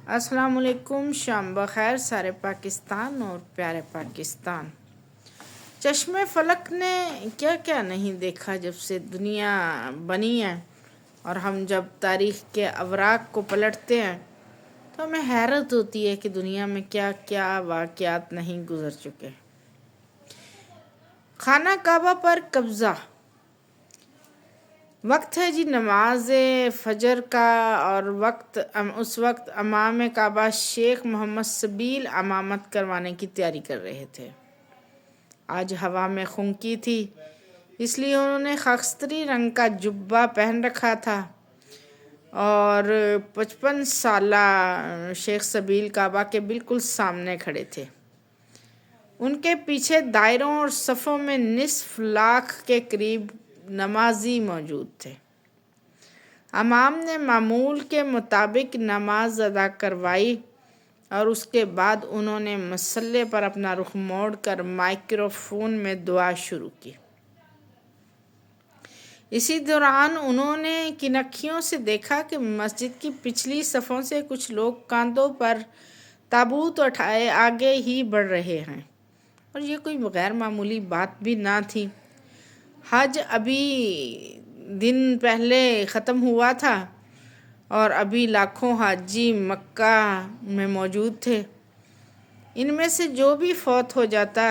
السلام علیکم، شام بخیر سارے پاکستان اور پیارے پاکستان۔ چشم فلک نے کیا کیا نہیں دیکھا جب سے دنیا بنی ہے، اور ہم جب تاریخ کے اوراق کو پلٹتے ہیں تو ہمیں حیرت ہوتی ہے کہ دنیا میں کیا کیا واقعات نہیں گزر چکے۔ خانہ کعبہ پر قبضہ، وقت ہے جی نماز فجر کا، اور اس وقت امام کعبہ شیخ محمد سبیل امامت کروانے کی تیاری کر رہے تھے۔ آج ہوا میں خنکی تھی، اس لیے انہوں نے خاکستری رنگ کا جبہ پہن رکھا تھا، اور 55 سالہ شیخ سبیل کعبہ کے بالکل سامنے کھڑے تھے۔ ان کے پیچھے دائروں اور صفوں میں نصف لاکھ کے قریب نمازی موجود تھے۔ امام نے معمول کے مطابق نماز ادا کروائی، اور اس کے بعد انہوں نے مصلی پر اپنا رخ موڑ کر مائکروفون میں دعا شروع کی۔ اسی دوران انہوں نے کنکھیوں سے دیکھا کہ مسجد کی پچھلی صفوں سے کچھ لوگ کاندھوں پر تابوت اٹھائے آگے ہی بڑھ رہے ہیں، اور یہ کوئی غیر معمولی بات بھی نہ تھی۔ حج ابھی دن پہلے ختم ہوا تھا، اور ابھی لاکھوں حاجی مکہ میں موجود تھے۔ ان میں سے جو بھی فوت ہو جاتا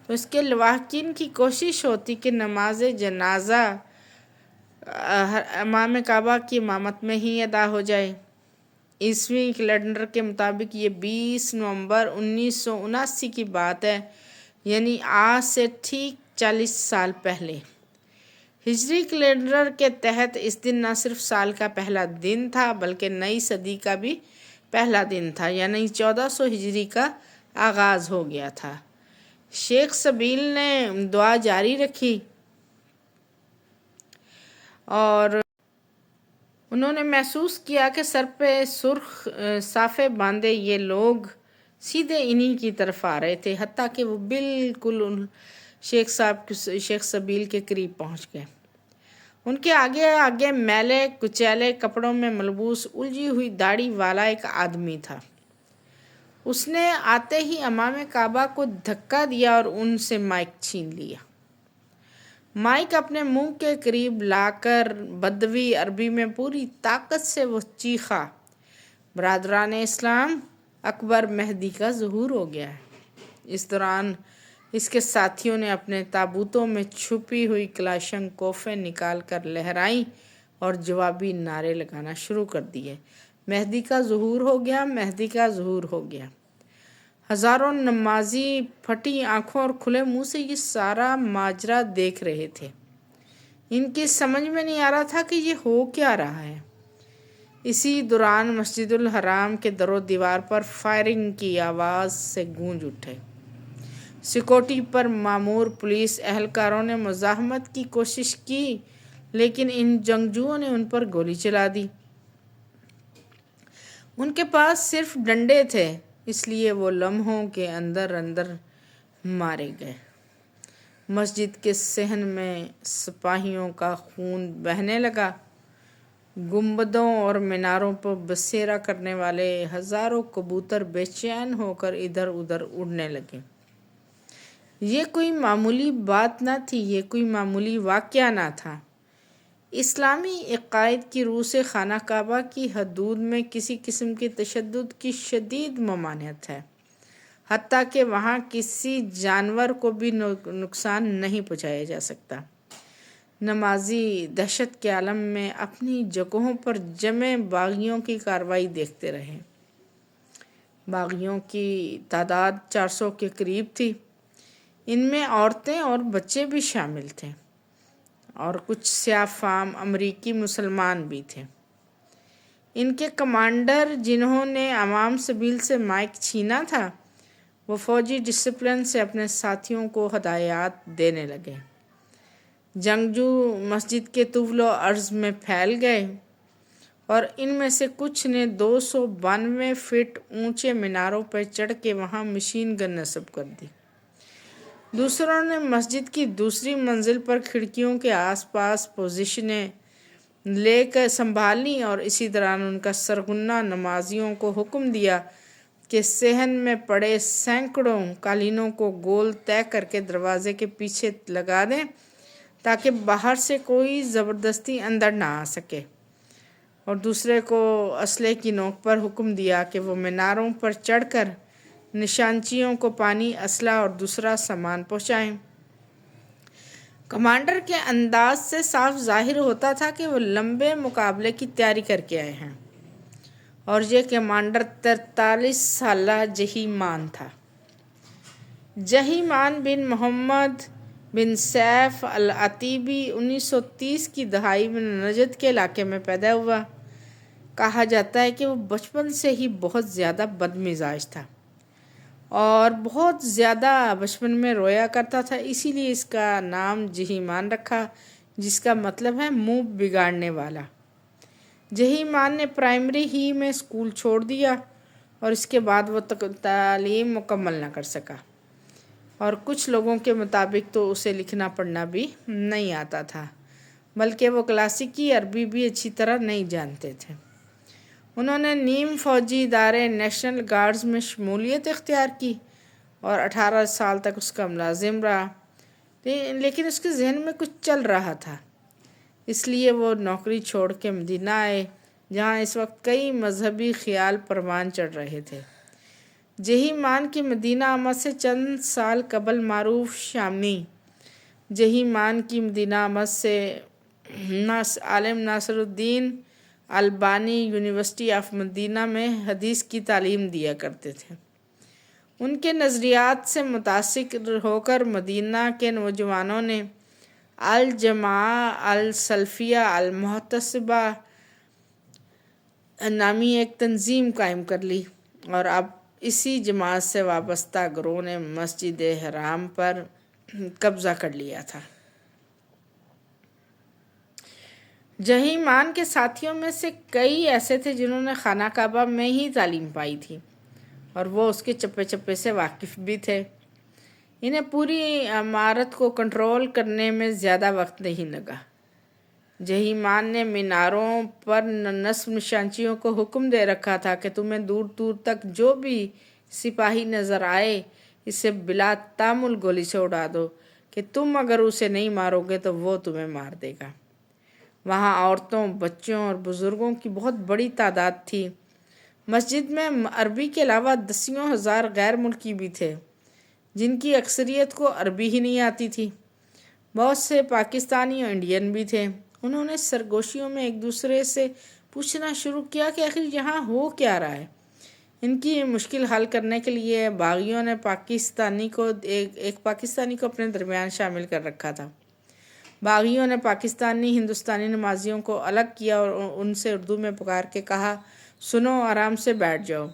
تو اس کے لواحقین کی کوشش ہوتی کہ نماز جنازہ امام کعبہ کی امامت میں ہی ادا ہو جائے۔ عیسوی کیلنڈر کے مطابق یہ 20 نومبر 1979 کی بات ہے، یعنی آج سے ٹھیک 40 سال پہلے۔ ہجری کیلنڈر کے تحت اس دن نہ صرف سال کا پہلا دن تھا بلکہ نئی صدی کا بھی پہلا دن تھا، یعنی 1400 ہجری کا آغاز ہو گیا تھا۔ شیخ سبیل نے دعا جاری رکھی، اور انہوں نے محسوس کیا کہ سر پہ سرخ صافے باندھے یہ لوگ سیدھے انہی کی طرف آ رہے تھے، حتیٰ کہ وہ بالکل شیخ سبیل کے قریب پہنچ گئے۔ ان کے آگے آگے میلے کچیلے کپڑوں میں ملبوس الجھی ہوئی داڑھی والا ایک آدمی تھا۔ اس نے آتے ہی امام کعبہ کو دھکا دیا اور ان سے مائک چھین لیا۔ مائک اپنے منہ کے قریب لا کر بدوی عربی میں پوری طاقت سے وہ چیخا، برادران اسلام، اکبر مہدی کا ظہور ہو گیا ہے۔ اس دوران اس کے ساتھیوں نے اپنے تابوتوں میں چھپی ہوئی کلاشن کوفیں نکال کر لہرائیں اور جوابی نعرے لگانا شروع کر دیے، مہدی کا ظہور ہو گیا، مہدی کا ظہور ہو گیا۔ ہزاروں نمازی پھٹی آنکھوں اور کھلے منہ سے یہ سارا ماجرا دیکھ رہے تھے۔ ان کی سمجھ میں نہیں آ رہا تھا کہ یہ ہو کیا رہا ہے۔ اسی دوران مسجد الحرام کے در و دیوار پر فائرنگ کی آواز سے گونج اٹھے۔ سیکورٹی پر مامور پولیس اہلکاروں نے مزاحمت کی کوشش کی، لیکن ان جنگجوؤں نے ان پر گولی چلا دی۔ ان کے پاس صرف ڈنڈے تھے، اس لیے وہ لمحوں کے اندر مارے گئے۔ مسجد کے صحن میں سپاہیوں کا خون بہنے لگا۔ گنبدوں اور میناروں پر بسیرا کرنے والے ہزاروں کبوتر بے چین ہو کر ادھر ادھر اڑنے لگے۔ یہ کوئی معمولی بات نہ تھی، یہ کوئی معمولی واقعہ نہ تھا۔ اسلامی عقائد کی روح سے خانہ کعبہ کی حدود میں کسی قسم کے تشدد کی شدید ممانعت ہے، حتیٰ کہ وہاں کسی جانور کو بھی نقصان نہیں پہنچایا جا سکتا۔ نمازی دہشت کے عالم میں اپنی جگہوں پر جمع باغیوں کی کارروائی دیکھتے رہے۔ باغیوں کی تعداد 400 کے قریب تھی، ان میں عورتیں اور بچے بھی شامل تھے، اور کچھ سیاہ فام امریکی مسلمان بھی تھے۔ ان کے کمانڈر، جنہوں نے امام سبیل سے مائک چھینا تھا، وہ فوجی ڈسپلن سے اپنے ساتھیوں کو ہدایات دینے لگے۔ جنگجو مسجد کے طول و عرض میں پھیل گئے، اور ان میں سے کچھ نے 292 فٹ اونچے میناروں پر چڑھ کے وہاں مشین گن نصب کر دی۔ دوسروں نے مسجد کی دوسری منزل پر کھڑکیوں کے آس پاس پوزیشنیں لے کر سنبھال لیں اور اسی دوران ان کا سرغنہ نمازیوں کو حکم دیا کہ صحن میں پڑے سینکڑوں قالینوں کو گول طے کر کے دروازے کے پیچھے لگا دیں تاکہ باہر سے کوئی زبردستی اندر نہ آ سکے، اور دوسرے کو اسلحے کی نوک پر حکم دیا کہ وہ میناروں پر چڑھ کر نشانچیوں کو پانی، اسلحہ اور دوسرا سامان پہنچائیں۔ کمانڈر کے انداز سے صاف ظاہر ہوتا تھا کہ وہ لمبے مقابلے کی تیاری کر کے آئے ہیں، اور یہ کمانڈر 43 سالہ جہی مان تھا۔ جہی مان بن محمد بن سیف العتیبی 1930 کی دہائی میں نجد کے علاقے میں پیدا ہوا۔ کہا جاتا ہے کہ وہ بچپن سے ہی بہت زیادہ بد مزاج تھا اور بہت زیادہ بچپن میں رویا کرتا تھا، اسی لیے اس کا نام جہی مان رکھا، جس کا مطلب ہے منہ بگاڑنے والا۔ جہی مان نے پرائمری ہی میں اسکول چھوڑ دیا اور اس کے بعد وہ تعلیم مکمل نہ کر سکا، اور کچھ لوگوں کے مطابق تو اسے لکھنا پڑھنا بھی نہیں آتا تھا، بلکہ وہ کلاسیکی عربی بھی اچھی طرح نہیں جانتے تھے۔ انہوں نے نیم فوجی ادارے نیشنل گارڈز میں شمولیت اختیار کی اور 18 سال تک اس کا ملازم رہا، لیکن اس کے ذہن میں کچھ چل رہا تھا، اس لیے وہ نوکری چھوڑ کے مدینہ آئے، جہاں اس وقت کئی مذہبی خیال پروان چڑھ رہے تھے۔ جہی مان کی مدینہ آمد سے چند سال قبل معروف شامی جہی مان کی مدینہ آمد سے عالم ناصر الدین البانی یونیورسٹی آف مدینہ میں حدیث کی تعلیم دیا کرتے تھے۔ ان کے نظریات سے متاثر ہو کر مدینہ کے نوجوانوں نے الجماعہ السلفیہ المحتسبہ نامی ایک تنظیم قائم کر لی، اور اب اسی جماعت سے وابستہ گروہ نے مسجد حرام پر قبضہ کر لیا تھا۔ جہی مان کے ساتھیوں میں سے کئی ایسے تھے جنہوں نے خانہ کعبہ میں ہی تعلیم پائی تھی، اور وہ اس کے چپے چپے سے واقف بھی تھے۔ انہیں پوری عمارت کو کنٹرول کرنے میں زیادہ وقت نہیں لگا۔ جہی مان نے میناروں پر نصب نشانچیوں کو حکم دے رکھا تھا کہ تمہیں دور دور تک جو بھی سپاہی نظر آئے اسے بلا تامل گولی سے اڑا دو، کہ تم اگر اسے نہیں مارو گے تو وہ تمہیں مار دے گا۔ وہاں عورتوں، بچوں اور بزرگوں کی بہت بڑی تعداد تھی۔ مسجد میں عربی کے علاوہ دسیوں ہزار غیر ملکی بھی تھے، جن کی اکثریت کو عربی ہی نہیں آتی تھی۔ بہت سے پاکستانی اور انڈین بھی تھے۔ انہوں نے سرگوشیوں میں ایک دوسرے سے پوچھنا شروع کیا کہ آخر یہاں ہو کیا رہا ہے۔ ان کی مشکل حل کرنے کے لیے باغیوں نے ایک پاکستانی کو اپنے درمیان شامل کر رکھا تھا۔ باغیوں نے پاکستانی ہندوستانی نمازیوں کو الگ کیا اور ان سے اردو میں پکار کے کہا، سنو، آرام سے بیٹھ جاؤ۔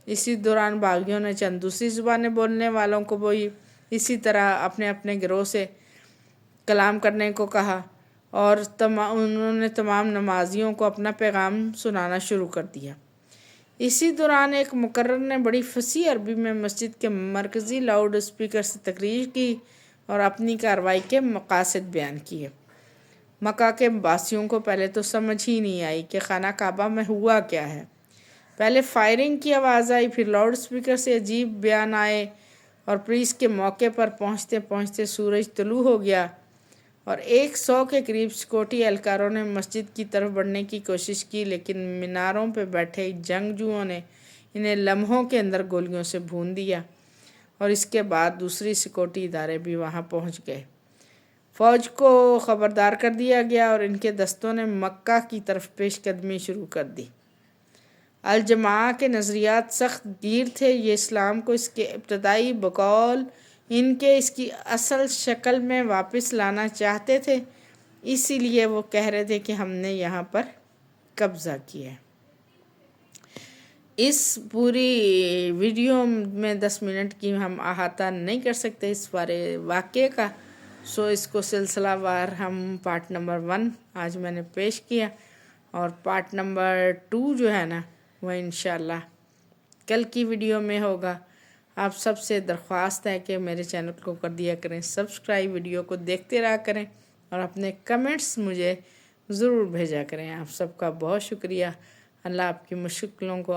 اسی دوران باغیوں نے چند دوسری زبانیں بولنے والوں کو بھی اسی طرح اپنے اپنے گروہ سے کلام کرنے کو کہا، اور انہوں نے تمام نمازیوں کو اپنا پیغام سنانا شروع کر دیا۔ اسی دوران ایک مقرر نے بڑی فصیح عربی میں مسجد کے مرکزی لاؤڈ اسپیکر سے تقریر کی اور اپنی کارروائی کے مقاصد بیان کیے۔ مکہ کے باسیوں کو پہلے تو سمجھ ہی نہیں آئی کہ خانہ کعبہ میں ہوا کیا ہے۔ پہلے فائرنگ کی آواز آئی، پھر لاؤڈ اسپیکر سے عجیب بیان آئے، اور پھر اس کے موقع پر پہنچتے پہنچتے سورج طلوع ہو گیا، اور 100 کے قریب سیکورٹی اہلکاروں نے مسجد کی طرف بڑھنے کی کوشش کی، لیکن میناروں پہ بیٹھے جنگجوؤں نے انہیں لمحوں کے اندر گولیوں سے بھون دیا، اور اس کے بعد دوسری سیکورٹی ادارے بھی وہاں پہنچ گئے۔ فوج کو خبردار کر دیا گیا اور ان کے دستوں نے مکہ کی طرف پیش قدمی شروع کر دی۔ الجماعہ کے نظریات سخت گیر تھے۔ یہ اسلام کو اس کے ابتدائی بقول ان کے اس کی اصل شکل میں واپس لانا چاہتے تھے، اسی لیے وہ کہہ رہے تھے کہ ہم نے یہاں پر قبضہ کیا ہے۔ اس پوری ویڈیو میں 10 منٹ کی ہم احاطہ نہیں کر سکتے اس بارے واقعے کا، سو اس کو سلسلہ وار ہم پارٹ نمبر 1 آج میں نے پیش کیا، اور پارٹ نمبر 2 جو ہے نا وہ انشاءاللہ کل کی ویڈیو میں ہوگا۔ آپ سب سے درخواست ہے کہ میرے چینل کو کر دیا کریں سبسکرائب، ویڈیو کو دیکھتے رہا کریں، اور اپنے کمنٹس مجھے ضرور بھیجا کریں۔ آپ سب کا بہت شکریہ۔ اللہ آپ کی مشکلوں کو